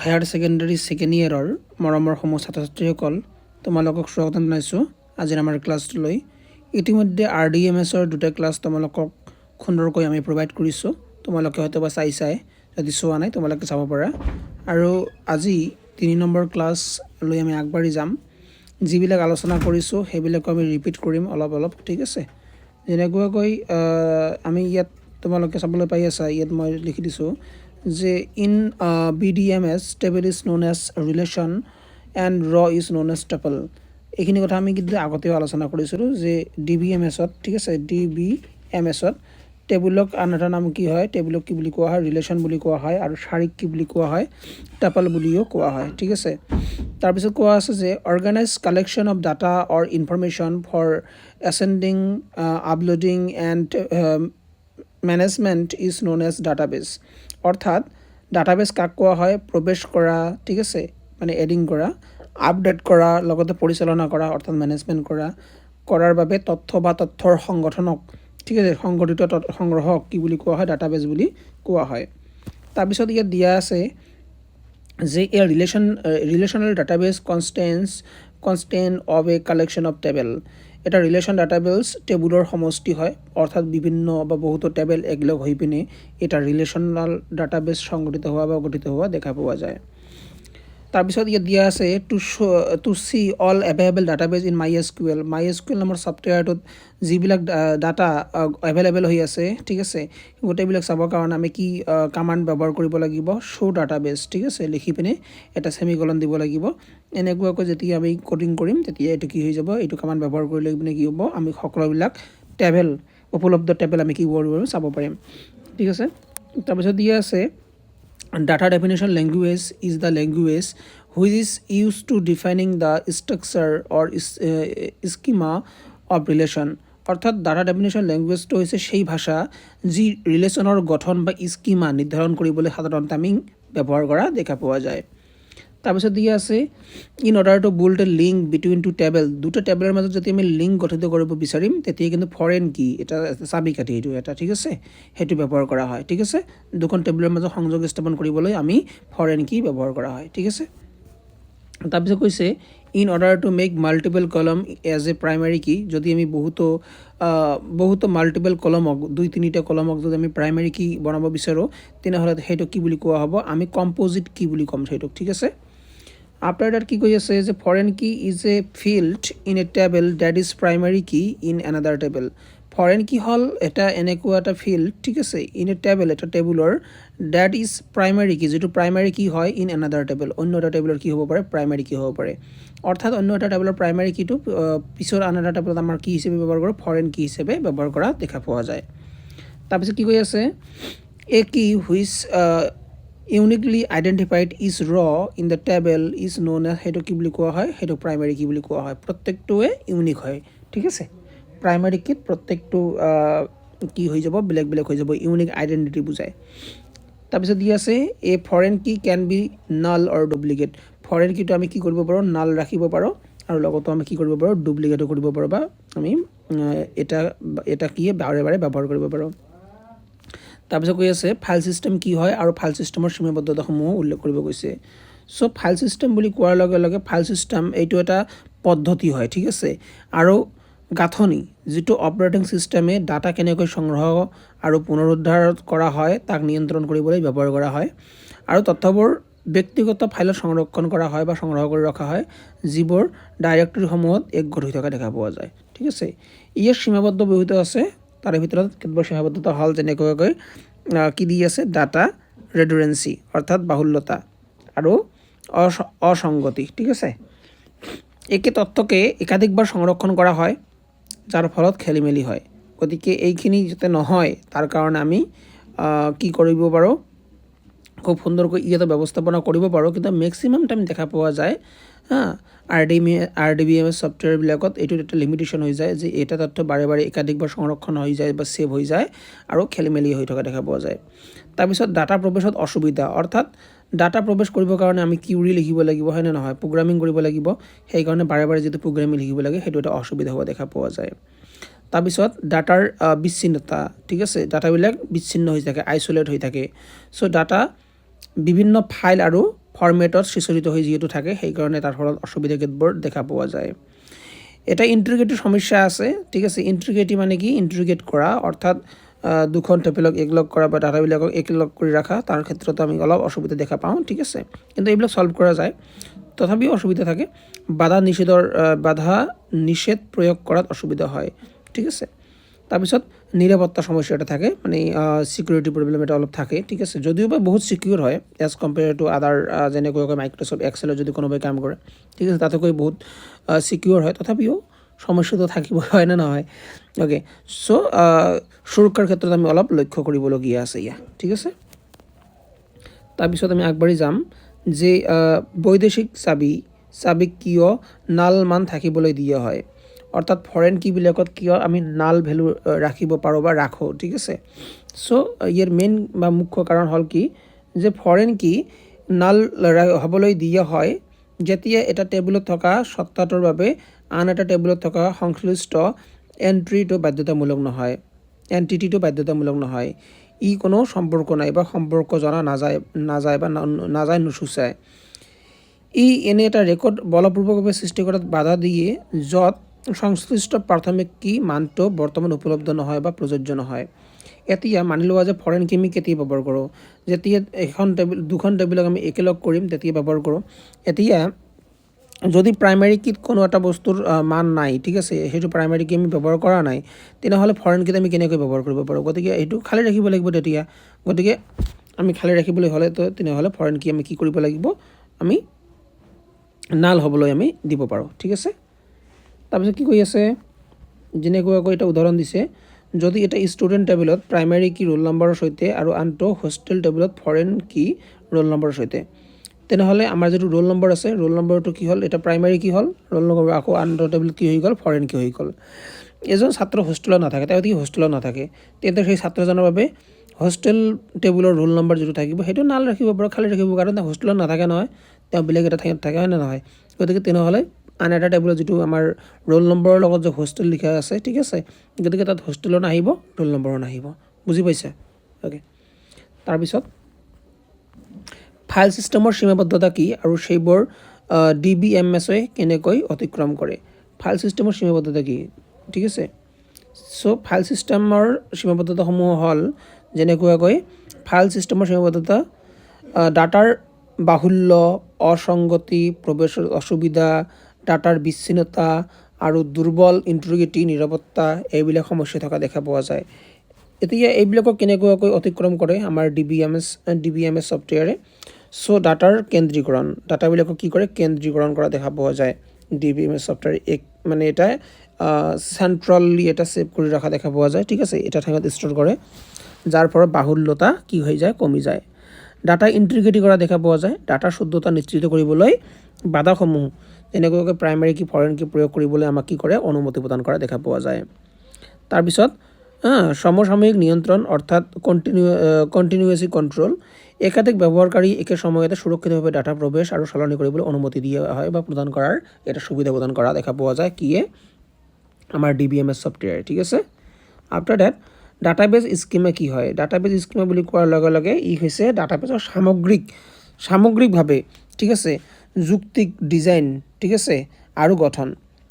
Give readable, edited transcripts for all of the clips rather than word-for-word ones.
Higher secondary second ইয়েৰৰ মৰমৰ সমূহ ছাত্ৰ ছাত্ৰীসকল তোমালোকক স্বাগতম জনাইছোঁ আজিৰ আমাৰ ক্লাছটোলৈ। ইতিমধ্যে RDMSৰ দুটা ক্লাছ তোমালোকক সুন্দৰকৈ আমি প্ৰভাইড কৰিছোঁ। তোমালোকে হয়তো বা চাই যদি চোৱা নাই তোমালোকে চাব পাৰা। আৰু আজি 3 নম্বৰ ক্লাছ লৈ আমি আগবাঢ়ি যাম। যিবিলাক আলোচনা কৰিছোঁ সেইবিলাকো আমি ৰিপিট কৰিম অলপ ঠিক আছে। যেনেকুৱাকৈ আমি ইয়াত তোমালোকে চাবলৈ পাই আছা, ইয়াত মই লিখি দিছোঁ যে in BDMS table is known as relation and is known as tuple. এইখিনি কথা আমি কিন্তু আগতেও আলোচনা কৰিছিলোঁ যে DBMSত ঠিক আছে, DBMSত টেবুলক আন এটা নাম কি হয়, টেবুলক কি বুলি কোৱা হয়, ৰিলেশ্যন বুলি কোৱা হয়, আৰু শাৰীক কি বুলি কোৱা হয়, টাপল বুলিও কোৱা হয় ঠিক আছে। তাৰপিছত কোৱা আছে যে organise collection of data or information for ascending uploading and management is known as database. অৰ্থাৎ ডাটাবেছ কাক কোৱা হয়, প্ৰৱেশ কৰা ঠিক আছে, মানে এডিং কৰা, আপডেট কৰা, লগতে পৰিচালনা কৰা অৰ্থাৎ মেনেজমেণ্ট কৰাৰ বাবে তথ্য বা তথ্যৰ সংগঠনক ঠিক আছে, সংগঠিত সংগ্ৰহক কি বুলি কোৱা হয়, ডাটাবেছ বুলি কোৱা হয়। তাৰপিছত ইয়াত দিয়া আছে যে a relational database contain of a collection of table. এটা ৰিলেশ্যন ডাটাবেছ টেবুলৰ সমষ্টি হয়, অৰ্থাৎ বিভিন্ন বা বহুতো টেবল একলগ হৈ পিনে এটা ৰিলেশ্যনেল ডাটাবেছ সংগঠিত হোৱা বা গঠিত হোৱা দেখা পোৱা যায়। তাৰপিছত ইয়াত দিয়া আছে to see all available database in MySQL নামৰ ছফ্টৱেৰটোত যিবিলাক ডাটা এভেইলেবল হৈ আছে ঠিক আছে, গোটেইবিলাক চাবৰ কাৰণে আমি কি কামাণ্ড ব্যৱহাৰ কৰিব লাগিব, শ্ব' ডাটাবেছ ঠিক আছে, লিখি পিনে এটা ছেমিকলন দিব লাগিব। এনেকুৱাকৈ যেতিয়া আমি কোডিং কৰিম তেতিয়া এইটো কি হৈ যাব, এইটো কামাণ্ড ব্যৱহাৰ কৰি লৈ পিনে কি হ'ব, আমি সকলোবিলাক টেবল উপলব্ধ টেবল আমি কি কৰিব পাৰিম, চাব পাৰিম ঠিক আছে। তাৰপিছত দিয়া আছে data definition language is the language which is used to defining the structure or schema of relation। অৰ্থাৎ ডাটা ডেফিনেশ্যন লেংগুৱেজটো হৈছে সেই ভাষা যি ৰিলেশ্যনৰ গঠন বা স্কিমা নিৰ্ধাৰণ কৰিবলৈ সাধাৰণতে আমি ব্যৱহাৰ কৰা দেখা পোৱা যায়। তাৰপিছত দিয়া আছে in order to build a link between two table. দুটা টেবলৰ মাজত যদি আমি লিংক গঠিত কৰিব বিচাৰিম তেতিয়া কিন্তু ফৰেন কি এটা চাবি কাঠি এইটো এটা ঠিক আছে, সেইটো ব্যৱহাৰ কৰা হয় ঠিক আছে। দুখন টেবলৰ মাজত সংযোগ স্থাপন কৰিবলৈ আমি ফৰেন কি ব্যৱহাৰ কৰা হয় ঠিক আছে। তাৰপিছত কৈছে in order to make multiple কলম এজ এ প্ৰাইমাৰী কি। যদি আমি বহুতো মাল্টিপল কলমক 2-3টা কলমক যদি আমি প্ৰাইমাৰী কি বনাব বিচাৰোঁ তেনেহ'লে সেইটো কি বুলি কোৱা হ'ব, আমি কম্প'জিট কি বুলি ক'ম সেইটোক ঠিক আছে। আফটাৰ ডেট কি কৈ আছে যে foreign key is a field in a table that is primary key in another table. Foreign key হ'ল এটা এনেকুৱা এটা ফিল্ড ঠিক আছে, ইন এ টেবল এটা টেবুলৰ, ডেট ইজ প্ৰাইমাৰী কি যিটো প্ৰাইমাৰী কি হয় ইন এনাডাৰ টেবল অন্য এটা টেবুলৰ কি হ'ব পাৰে, প্ৰাইমাৰী কি হ'ব পাৰে। অৰ্থাৎ অন্য এটা টেবুলৰ প্ৰাইমাৰী কিটো পিছৰ আন এটা টেবুলত আমাৰ কি হিচাপে ব্যৱহাৰ কৰোঁ, ফৰেন কি হিচাপে ব্যৱহাৰ কৰা দেখা পোৱা যায়। তাৰপিছত কি কৈ আছে a key which uniquely identified is in the table is known as, সেইটো কি বুলি কোৱা হয়, সেইটো প্ৰাইমাৰী কি বুলি কোৱা হয়। প্ৰত্যেকটোৱে ইউনিক হয় ঠিক আছে। প্ৰাইমাৰী কিত প্ৰত্যেকটো কি হৈ যাব, বেলেগ বেলেগ হৈ যাব, ইউনিক আইডেণ্টিটি বুজায়। তাৰপিছত দি আছে এ ফৰেন কি কেন বি নাল অৰ ডুপ্লিকেট। ফৰেন কিটো আমি কি কৰিব পাৰোঁ, নাল ৰাখিব পাৰোঁ, আৰু লগতো আমি কি কৰিব পাৰোঁ, ডুপ্লিকেটো কৰিব পাৰোঁ, বা আমি এটা কি বাৰে বাৰে ব্যৱহাৰ কৰিব পাৰোঁ। তাৰপিছত কৈ আছে ফাইল ছিষ্টেম কি হয় আৰু ফাইল ছিষ্টেমৰ সীমাবদ্ধতাসমূহ উল্লেখ কৰিব গৈছে। চ' ফাইল ছিষ্টেম বুলি কোৱাৰ লগে লগে ফাইল ছিষ্টেম এইটো এটা পদ্ধতি হয় ঠিক আছে, আৰু গাঁথনি যিটো অপাৰেটিং ছিষ্টেমে ডাটা কেনেকৈ সংগ্ৰহ আৰু পুনৰুদ্ধাৰ কৰা হয় তাক নিয়ন্ত্ৰণ কৰিবলৈ ব্যৱহাৰ কৰা হয়, আৰু তথ্যবোৰ ব্যক্তিগত ফাইলত সংৰক্ষণ কৰা হয় বা সংগ্ৰহ কৰি ৰখা হয় যিবোৰ ডাইৰেক্টৰীসমূহত একগোট হৈ থকা দেখা পোৱা যায় ঠিক আছে। ইয়াৰ সীমাবদ্ধ ব্যৱহৃত আছে, তাৰে ভিতৰত কেতবোৰ সীমাবদ্ধতা হ'ল যেনেকুৱাকৈ কি দি আছে, ডাটা ৰেডুৰেঞ্চি অৰ্থাৎ বাহুল্যতা আৰু অসংগতি ঠিক আছে। একে তথ্যকে একাধিকবাৰ সংৰক্ষণ কৰা হয় যাৰ ফলত খেলি মেলি হয়। গতিকে এইখিনি যাতে নহয় তাৰ কাৰণে আমি কি কৰিব পাৰোঁ, খুব সুন্দৰকৈ ইয়াতে ব্যৱস্থাপনা কৰিব পাৰোঁ, কিন্তু মেক্সিমাম টাইম দেখা পোৱা যায় RDBMS ছফ্টৱেৰবিলাকত এইটো এটা লিমিটেশ্যন হৈ যায় যে এটা তথ্য বাৰে বাৰে একাধিকবাৰ সংৰক্ষণ হৈ যায় বা ছেভ হৈ যায় আৰু খেলি মেলি হৈ থকা দেখা পোৱা যায়। তাৰপিছত ডাটা প্ৰৱেশত অসুবিধা, অৰ্থাৎ ডাটা প্ৰৱেশ কৰিবৰ কাৰণে আমি কিউৰি লিখিব লাগিব হয়নে নহয়, প্ৰগ্ৰামিং কৰিব লাগিব, সেইকাৰণে বাৰে বাৰে যিটো প্ৰগ্ৰামিং লিখিব লাগে সেইটো এটা অসুবিধা হোৱা দেখা পোৱা যায়। তাৰপিছত ডাটাৰ বিচ্ছিন্নতা ঠিক আছে, ডাটাবিলাক বিচ্ছিন্ন হৈ থাকে, আইচলেট হৈ থাকে। চ' ডাটা বিভিন্ন ফাইল আৰু ফৰ্মেটত সিঁচৰিত হৈ যিহেতু থাকে সেইকাৰণে তাৰ ফলত অসুবিধা কেতবোৰ দেখা পোৱা যায় এটা ইন্টিগ্ৰেটিভ সমস্যা আছে ঠিক আছে ইন্টিগ্ৰেটিভ মানে কি ইন্টিগ্ৰেট কৰা অৰ্থাৎ দুখন টেবলক একলগ কৰা বা ডাটাবিলাকক একলগ কৰি ৰাখা তাৰ ক্ষেত্ৰত আমি অলপ অসুবিধা দেখা পাওঁ ঠিক আছে কিন্তু এইবিলাক সলভ কৰা যায় তথাপিও অসুবিধা থাকে বাধা নিষেধ প্ৰয়োগ কৰাত অসুবিধা হয় ঠিক আছে তাৰপিছত নিৰাপত্তা সমস্যা এটা থাকে মানে সিকিউৰিটি প্ৰবলেম এটা অলপ থাকে ঠিক আছে যদিও বা বহুত সিকিউৰ হয় এজ কম্পেয়াৰ টু আদাৰ যেনেকৈ মাইক্ৰ'ছফ্ট এক্সেলত যদি কোনোবাই কাম কৰে ঠিক আছে তাতকৈ বহুত সিকিউৰ হয় তথাপিও সমস্যাটো থাকিব হয় না নহয় ওকে সো সুৰক্ষাৰ ক্ষেত্ৰত আমি অলপ লক্ষ্য কৰিবলগীয়া আছে ইয়া ঠিক আছে তাৰপিছত আমি আগবাঢ়ি যাম যে বৈদেশিক চাবিক কিয় নাল মান থাকিবলৈ দিয়া হয় অৰ্থাৎ ফৰেন কিবিলাকত কিয় আমি নাল ভ্যালু ৰাখিব পাৰোঁ বা ৰাখোঁ ঠিক আছে সো ইয়াৰ মেইন বা মুখ্য কাৰণ হ'ল কি যে ফৰেন কি নাল হ'বলৈ দিয়া হয় যেতিয়া এটা টেবুলত থকা সত্তাটোৰ বাবে আন এটা টেবুলত থকা সংশ্লিষ্ট এন্ট্ৰিটো বাধ্যতামূলক নহয় এন্টিটিটো বাধ্যতামূলক নহয় ই কোনো সম্পৰ্ক নাই বা সম্পৰ্ক জনা নাযায় বা নাযায় নুসুচায় ই এনে এটা ৰেকৰ্ড বলপূৰ্বকভাৱে সৃষ্টি কৰাত বাধা দিয়ে য'ত সংশ্লিষ্ট প্ৰাথমিক কি মানটো বৰ্তমান উপলব্ধ নহয় বা প্ৰযোজ্য নহয় এতিয়া মানি লোৱা যে ফৰেন কি আমি কেতিয়া ব্যৱহাৰ কৰোঁ যেতিয়া দুখন টেবুলক আমি একেলগ কৰিম তেতিয়া ব্যৱহাৰ কৰোঁ এতিয়া যদি প্ৰাইমাৰী কিত কোনো এটা বস্তুৰ মান নাই ঠিক আছে সেইটো প্ৰাইমাৰী কি আমি ব্যৱহাৰ কৰা নাই তেনেহ'লে ফৰেন কিত আমি কেনেকৈ ব্যৱহাৰ কৰিব পাৰোঁ গতিকে এইটো খালী ৰাখিব লাগিব তেতিয়া গতিকে আমি খালী ৰাখিবলৈ হ'লে তো তেনেহ'লে ফৰেন কি আমি কি কৰিব লাগিব আমি নাল হ'বলৈ আমি দিব পাৰোঁ ঠিক আছে তাৰপিছত কি কৈ আছে যেনেকুৱাকৈ এটা উদাহৰণ দিছে যদি এটা ষ্টুডেণ্ট টেবুলত প্ৰাইমাৰী কি ৰোল নম্বৰৰ সৈতে আৰু আনটো হোষ্টেল টেবুলত ফৰেন কি ৰোল নম্বৰৰ সৈতে তেনেহ'লে আমাৰ যিটো ৰোল নম্বৰ আছে ৰোল নম্বৰটো কি হ'ল এটা প্ৰাইমাৰী কি হ'ল ৰোল নম্বৰ আকৌ আনটো টেবুলত কি হৈ গ'ল ফৰেন কি হৈ গ'ল এজন ছাত্ৰ হোষ্টেলত নাথাকে তেওঁ যদি হোষ্টেলত নাথাকে তেন্তে সেই ছাত্ৰজনৰ বাবে হোষ্টেল টেবুলৰ ৰোল নম্বৰ যিটো থাকিব সেইটো নাল ৰাখিব পাৰোঁ খালী ৰাখিব কাৰণ তেওঁ হোষ্টেলত নাথাকে নহয় তেওঁ বেলেগ এটা ঠাইত থাকে হয় নে নহয় গতিকে তেনেহ'লে আন এটা টেবুলত যিটো আমাৰ ৰোল নম্বৰৰ লগত যে হোষ্টেল লিখা আছে ঠিক আছে গতিকে তাত হোষ্টেলো নাহিব ৰোল নম্বৰো নাহিব বুজি পাইছে ওকে তাৰপিছত ফাইল সিস্টেমৰ সীমাবদ্ধতা কি আৰু সেইবোৰ DBMSয়ে কেনেকৈ অতিক্ৰম কৰে ফাইল সিস্টেমৰ সীমাবদ্ধতা কি ঠিক আছে সো ফাইল সিস্টেমৰ সীমাবদ্ধতাসমূহ হ'ল যেনেকুৱাকৈ ফাইল সিস্টেমৰ সীমাবদ্ধতা ডাটাৰ বাহুল্য অসংগতি প্ৰৱেশৰ অসুবিধা ডাটাৰ বিচ্ছিন্নতা আৰু দুৰ্বল ইন্টিগ্ৰিটি নিৰাপত্তা এইবিলাক সমস্যা থকা দেখা পোৱা যায় এতিয়া এইবিলাকক কেনেকুৱাকৈ অতিক্ৰম কৰে আমাৰ DBMS ছফ্টৱেৰে সো ডাটাৰ কেন্দ্ৰীকৰণ ডাটাবিলাকক কি কৰে কেন্দ্ৰীকৰণ কৰা দেখা পোৱা যায় DBMS ছফ্টৱেৰ এক মানে এটা চেন্ট্ৰেলি এটা সেভ কৰি ৰাখা দেখা পোৱা যায় ঠিক আছে এটা ঠাইত ষ্ট'ৰ কৰে যাৰ ফলত বাহুল্যতা কি হৈ যায় কমি যায় ডাটা ইন্টিগ্ৰিটি কৰা দেখা পোৱা যায় ডাটাৰ শুদ্ধতা নিশ্চিত কৰিবলৈ বাধাসমূহ তেনেকুৱাকৈ প্ৰাইমাৰী কি ফৰেন কি প্ৰয়োগ কৰিবলৈ আমাক কি কৰে অনুমতি প্ৰদান কৰা দেখা পোৱা যায় তাৰপিছত সমসাময়িক নিয়ন্ত্ৰণ অৰ্থাৎ কণ্টিনিউয়াছি কণ্ট্ৰোল একাধিক ব্যৱহাৰকাৰী একে সময়তে সুৰক্ষিতভাৱে ডাটা প্ৰৱেশ আৰু সলনি কৰিবলৈ অনুমতি দিয়া হয় বা প্ৰদান কৰাৰ এটা সুবিধা প্ৰদান কৰা দেখা পোৱা যায় কিয়ে আমাৰ DBMS ছফ্টৱেৰ ঠিক আছে আফটাৰ দ্যাট ডাটাবেজ স্কিমা কি হয় ডাটাবেজ স্কিমা বুলি কোৱাৰ লগে লগে ই হৈছে ডাটাবেজৰ সামগ্ৰিকভাৱে ঠিক আছে যুক্তিক ডিজাইন ঠিক আছে আৰু গঠন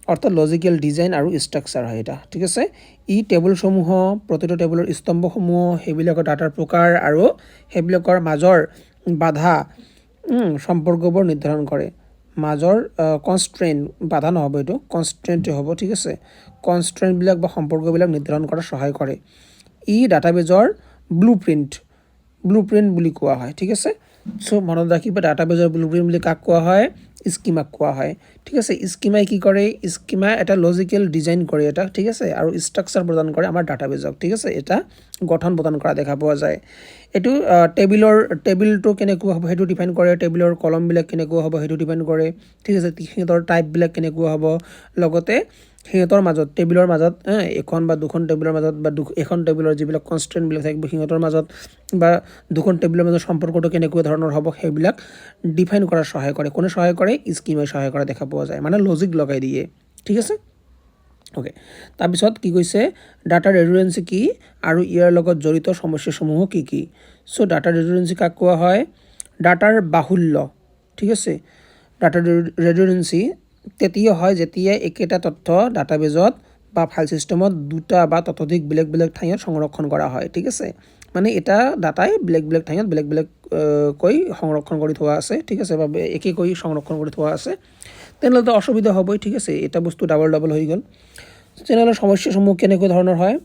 অৰ্থাৎ লজিক্যাল ডিজাইন আৰু ষ্ট্ৰাকচাৰ হয় এটা ঠিক আছে ই টেবুলসমূহ প্ৰতিটো টেবুলৰ স্তম্ভসমূহ সেইবিলাকৰ ডাটাৰ প্ৰকাৰ আৰু সেইবিলাকৰ মাজৰ বাধা সম্পৰ্কবোৰ নিৰ্ধাৰণ কৰে মাজৰ কনষ্ট্ৰেইন বাধা নহ'ব এইটো কনষ্ট্ৰেইনটো হ'ব ঠিক আছে কনষ্ট্ৰেইনবিলাক বা সম্পৰ্কবিলাক নিৰ্ধাৰণ কৰাত সহায় কৰে ই ডাটাবেজৰ ব্লুপ্ৰিণ্ট বুলি কোৱা হয় ঠিক আছে সো মনত ৰাখিবা ডাটাবেজৰ ব্লুপ্ৰিণ্ট বুলি কাক কোৱা হয় স্কিমাক কোৱা হয় ঠিক আছে স্কিমাই কি কৰে স্কিমা এটা লজিক্যাল ডিজাইন কৰে এটা ঠিক আছে আৰু ষ্ট্ৰাকচাৰ প্ৰদান কৰে আমাৰ ডাটাবেজক ঠিক আছে এটা গঠন প্ৰদান কৰা দেখা পোৱা যায় এটো টেবিলটো কেনেকুৱা হ'ব সেইটো ডিফাইন কৰে টেবিলৰ কলমবিলাক কেনেকুৱা হ'ব সেইটো ডিফাইন কৰে ঠিক আছে সিহঁতৰ টাইপবিলাক কেনেকুৱা হ'ব লগতে সিহঁতৰ মাজত টেবিলৰ মাজত এখন বা দুখন টেবিলৰ মাজত বা এখন টেবিলৰ যিবিলাক কনষ্ট্ৰেইনবিলাক থাকিব সিহঁতৰ মাজত বা দুখন টেবিলৰ মাজত সম্পৰ্কটো কেনেকুৱা ধৰণৰ হ'ব সেইবিলাক ডিফাইন কৰাৰ সহায় কৰে কোনে সহায় কৰে স্কিমাই সহায় কৰা দেখা পোৱা যায় মানে লজিক লগাই দিয়ে ঠিক আছে ওকে তাৰপিছত কি কৈছে ডাটা ৰেডুণ্ডেন্সি কি আৰু ইয়াৰ লগত জড়িত সমস্যাসমূহ কি কি সো ডাটা ৰেডুণ্ডেন্সি কাক কোৱা হয় ডাটাৰ বাহুল্য ঠিক আছে। ডাটা ৰেডুণ্ডেঞ্চি তেতিয়া হয় যেতিয়া একেটা তথ্য ডাটাবেজত বা ফাইল ছিষ্টেমত দুটা বা ততোধিক বেলেগ বেলেগ ঠাইত সংৰক্ষণ কৰা হয়, ঠিক আছে। মানে এটা ডাটাই বেলেগ বেলেগ ঠাইত বেলেগ বেলেগ কৈ সংৰক্ষণ কৰি থোৱা আছে, ঠিক আছে, বা একেকৈ সংৰক্ষণ কৰি থোৱা আছে, তেনেহ'লে অসুবিধা হ'বই, ঠিক আছে। এটা বস্তু ডাবল ডাবল হৈ গ'ল। তেনেহ'লে সমস্যাসমূহ কেনেকুৱা ধৰণৰ হয়?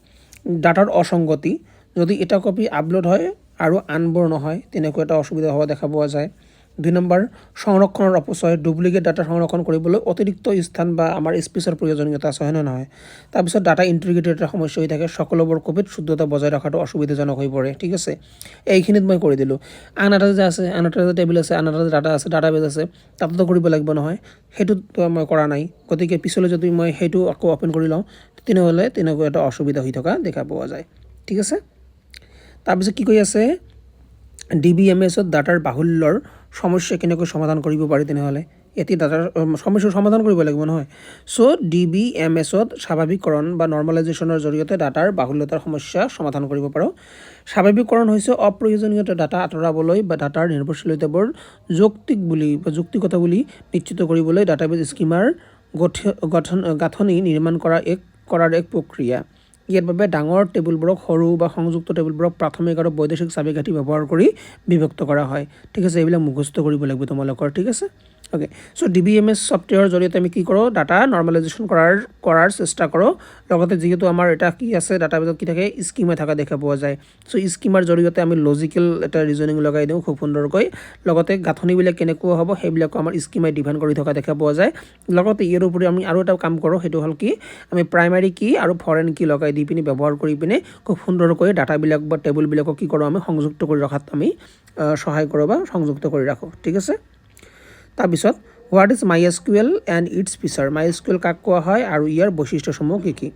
ডাটাৰ অসংগতি, যদি এটা কপি আপলোড হয় আৰু আনবোৰ নহয়, তেনেকুৱা এটা অসুবিধা হোৱা দেখা পোৱা যায়। 2 নম্বৰ, সংৰক্ষণৰ অপচয়, ডুপ্লিকেট ডাটা সংৰক্ষণ কৰিবলৈ অতিৰিক্ত স্থান বা আমাৰ স্পেচৰ প্ৰয়োজনীয়তা আছে, হয় নে নহয়? তাৰপিছত ডাটা ইণ্টিগ্ৰিটিৰ এটা সমস্যা হৈ থাকে, সকলোবোৰ কপিত শুদ্ধতা বজাই ৰখাটো অসুবিধাজনক হৈ পৰে, ঠিক আছে। এইখিনিত মই কৰি দিলোঁ। আন এটা যে আছে, আন এটা যে টেবুল আছে, আন এটা যে ডাটা আছে, ডাটাবেজ আছে, তাতো কৰিব লাগিব নহয়, সেইটোত মই কৰা নাই। গতিকে পিছলৈ যদি মই সেইটো আকৌ অ'পেন কৰি লওঁ, তেনেহ'লে তেনেকুৱা এটা অসুবিধা হৈ থকা দেখা পোৱা যায়, ঠিক আছে। তাৰপিছত কি কৈ আছে, DBMSত ডাটাৰ বাহুল্যৰ সমস্যা কেনেকৈ সমাধান কৰিব পাৰি? তেনেহ'লে এটি ডাটাৰ সমস্যাৰ সমাধান কৰিব লাগিব নহয়। চ' DBMSত স্বাভাৱিকৰণ বা নৰ্মেলাইজেশ্যনৰ জৰিয়তে ডাটাৰ বাহুল্যতাৰ সমস্যা সমাধান কৰিব পাৰোঁ। স্বাভাৱিকৰণ হৈছে অপ্ৰয়োজনীয় ডাটা আঁতৰাবলৈ বা ডাটাৰ নিৰ্ভৰশীলতাবোৰ যৌক্তিকতা বুলি নিশ্চিত কৰিবলৈ ডাটাবেজ স্কিমাৰ গাঁথনি নিৰ্মাণ কৰাৰ এক প্ৰক্ৰিয়া। ইয়াৰ বাবে ডাঙৰ টেবুলবোৰক সৰু বা সংযুক্ত টেবুলবোৰক প্ৰাথমিক আৰু বৈদেশিক চাবিকাঠি ব্যৱহাৰ কৰি বিভক্ত কৰা হয়, ঠিক আছে। এইবিলাক মুখস্থ কৰিব লাগিব তোমালোকৰ, ঠিক আছে। অ'কে, চ' DBMS ছফ্টৱেৰৰ জৰিয়তে আমি কি কৰোঁ? ডাটা নৰ্মেলাইজেশ্যন কৰাৰ চেষ্টা কৰোঁ। লগতে যিহেতু আমাৰ এটা কি আছে, ডাটাবেজত কি থাকে, স্কিমা থকা দেখা পোৱা যায়। চ' স্কিমাৰ জৰিয়তে আমি লজিকেল এটা ৰিজনিং লগাই দিওঁ খুব সুন্দৰকৈ। লগতে গাঁথনিবিলাক কেনেকুৱা হ'ব সেইবিলাকো আমাৰ স্কিমাই ডিফাইন কৰি থকা দেখা পোৱা যায়। লগতে ইয়াৰ উপৰি আমি আৰু এটা কাম কৰোঁ, সেইটো হ'ল কি, আমি প্ৰাইমাৰী কি আৰু ফৰেন কি লগাই দি পিনি ব্যৱহাৰ কৰি পিনে খুব সুন্দৰকৈ ডাটাবিলাক বা টেবুলবিলাকক কি কৰোঁ, আমি সংযুক্ত কৰি ৰখাত আমি সহায় কৰোঁ বা সংযুক্ত কৰি ৰাখোঁ, ঠিক আছে। তাৰপিছত what is MySQL and its feature? MySQL কাক কোৱা হয় আৰু ইয়াৰ বৈশিষ্ট্যসমূহ কি কি?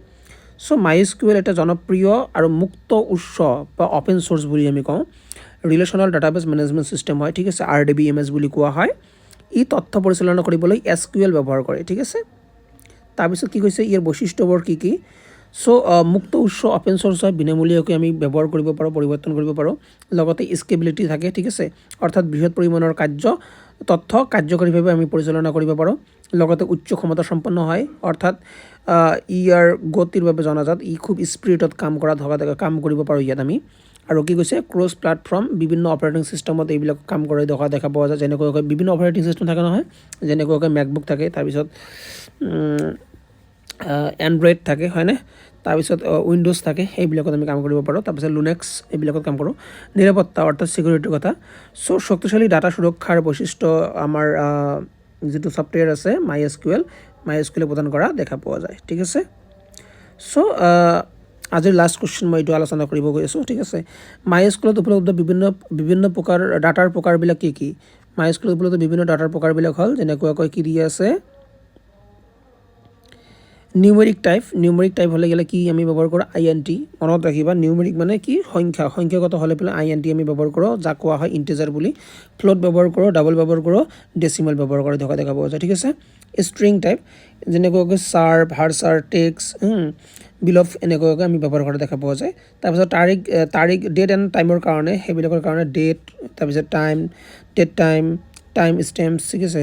চ' MySQL এটা জনপ্ৰিয় আৰু মুক্ত উৎস বা অ'পেন চ'ৰ্চ বুলি আমি কওঁ ৰিলেশ্যনেল ডাটাবেজ মেনেজমেণ্ট ছিষ্টেম হয়, ঠিক আছে। RDBMS বুলি কোৱা হয়। ই তথ্য পৰিচালনা কৰিবলৈ SQL ব্যৱহাৰ কৰে, ঠিক আছে। তাৰপিছত কি কৈছে, ইয়াৰ বৈশিষ্ট্যবোৰ কি কি? চ' মুক্ত উৎস অ'পেন চ'ৰ্চ হয়, বিনামূলীয়াকৈ আমি ব্যৱহাৰ কৰিব পাৰোঁ, পৰিৱৰ্তন কৰিব পাৰোঁ। লগতে স্কেবিলিটি থাকে, ঠিক আছে, অৰ্থাৎ বৃহৎ পৰিমাণৰ তথ্য কাৰ্যকৰীভাৱে আমি পৰিচালনা কৰিব পাৰোঁ। লগতে উচ্চ ক্ষমতা সম্পন্ন হয়, অৰ্থাৎ ইয়াৰ গতিৰ বাবে জনাজাত, ই খুব স্পীডত কাম কৰিব পাৰোঁ ইয়াত আমি। আৰু কি কৈছে, ক্ৰছ প্লেটফৰ্ম, বিভিন্ন অপাৰেটিং ছিষ্টেমত এইবিলাক কাম কৰি দেখা পোৱা যায়। যেনেকুৱাকৈ বিভিন্ন অপাৰেটিং ছিষ্টেম থাকে নহয়, যেনেকুৱাকৈ মেকবুক থাকে, তাৰপিছত এণ্ড্ৰইড থাকে, হয়নে, তাৰপিছত উইণ্ড'জ থাকে, সেইবিলাকত আমি কাম কৰিব পাৰোঁ। তাৰপিছত লিনাক্স, এইবিলাকত কাম কৰোঁ। নিৰাপত্তা অৰ্থাৎ ছিকিউৰিটিৰ কথা। চ' শক্তিশালী ডাটা সুৰক্ষাৰ বৈশিষ্ট্য আমাৰ যিটো ছফ্টৱেৰ আছে MySQL প্ৰদান কৰা দেখা পোৱা যায়, ঠিক আছে। চ' আজিৰ লাষ্ট কুৱেশ্যন মই এইটো আলোচনা কৰিব গৈ আছোঁ, ঠিক আছে। MySQLত উপলব্ধ বিভিন্ন প্ৰকাৰ ডাটাৰ প্ৰকাৰবিলাক কি কি? MySQLত উপলব্ধ বিভিন্ন ডাটাৰ প্ৰকাৰবিলাক হ'ল যেনেকুৱাকৈ কি দিয়া আছে, নিউমেৰিক টাইপ হ'লে গ'লে কি আমি ব্যৱহাৰ কৰোঁ? INT, মনত ৰাখিবা। নিউমেৰিক মানে কি, সংখ্যাগত হ'লে পেলাই INT আমি ব্যৱহাৰ কৰোঁ, যাক কোৱা হয় ইণ্টিজাৰ বুলি। ফ্লোট ব্যৱহাৰ কৰোঁ, ডাবল ব্যৱহাৰ কৰোঁ, ডেচিমেল ব্যৱহাৰ কৰি থকা দেখা পোৱা যায়, ঠিক আছে। ষ্ট্ৰিং টাইপ যেনেকুৱাকৈ চাৰ্ভ, হাৰচাৰ, টেক্স, বিলফ, এনেকুৱাকৈ আমি ব্যৱহাৰ কৰা দেখা পোৱা যায়। তাৰপিছত তাৰিখ ডেট এণ্ড টাইমৰ কাৰণে, সেইবিলাকৰ কাৰণে ডেট, তাৰপিছত টাইম ষ্টেম্পছ, ঠিক আছে,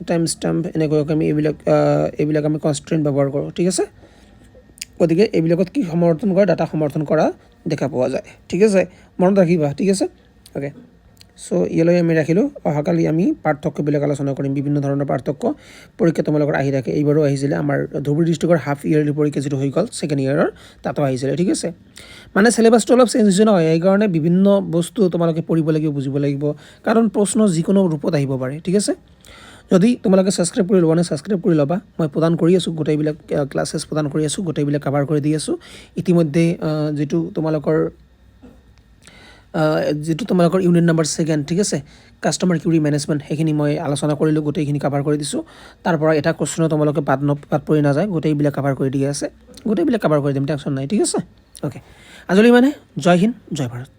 টাইম ষ্টেম্প, এনেকুৱাকৈ আমি এইবিলাক আমি কনষ্ট্ৰেণ্ট ব্যৱহাৰ কৰোঁ, ঠিক আছে। গতিকে এইবিলাকত কি সমৰ্থন কৰে? ডাটা সমৰ্থন কৰা দেখা পোৱা যায়, ঠিক আছে, মনত ৰাখিবা, ঠিক আছে। অ'কে, চ' ইয়ালৈ আমি ৰাখিলোঁ। অহাকালি আমি পাৰ্থক্যবিলাক আলোচনা কৰিম, বিভিন্ন ধৰণৰ পাৰ্থক্য পৰীক্ষা তোমালোকৰ আহি থাকে। এইবাৰো আহিছিলে আমাৰ ধুবুৰী ডিষ্ট্ৰিক্টৰ হাফ ইয়াৰলি পৰীক্ষা যিটো হৈ গ'ল ছেকেণ্ড ইয়াৰৰ, তাতো আহিছিলে, ঠিক আছে। মানে চিলেবাছটো অলপ চেঞ্জ হৈছে নহয়, সেইকাৰণে বিভিন্ন বস্তু তোমালোকে পঢ়িব লাগিব, বুজিব লাগিব, কাৰণ প্ৰশ্ন যিকোনো ৰূপত আহিব পাৰে, ঠিক আছে। যদি তোমালোকে ছাবস্ক্ৰাইব কৰি লোৱা নাই, ছাবস্ক্ৰাইব কৰি ল'বা। মই প্ৰদান কৰি আছোঁ, গোটেইবিলাক ক্লাছেছ প্ৰদান কৰি আছোঁ, গোটেইবিলাক কাভাৰ কৰি দি আছোঁ। ইতিমধ্যে যিটো তোমালোকৰ ইউনিট নাম্বাৰ 2, ঠিক আছে, কাষ্টমাৰ কিউৰি মেনেজমেণ্ট, সেইখিনি মই আলোচনা কৰিলোঁ, গোটেইখিনি কাভাৰ কৰি দিছোঁ। তাৰ পৰা এটা কুৱেশ্যনো তোমালোকে বাদ পৰি নাযায়, গোটেইবিলাক কাভাৰ কৰি দিয়া আছে, গোটেইবিলাক কাভাৰ কৰি দিম, টেনশ্যন নাই, ঠিক আছে। অ'কে, আজিলৈ মানে জয় হিন্দ, জয় ভাৰত।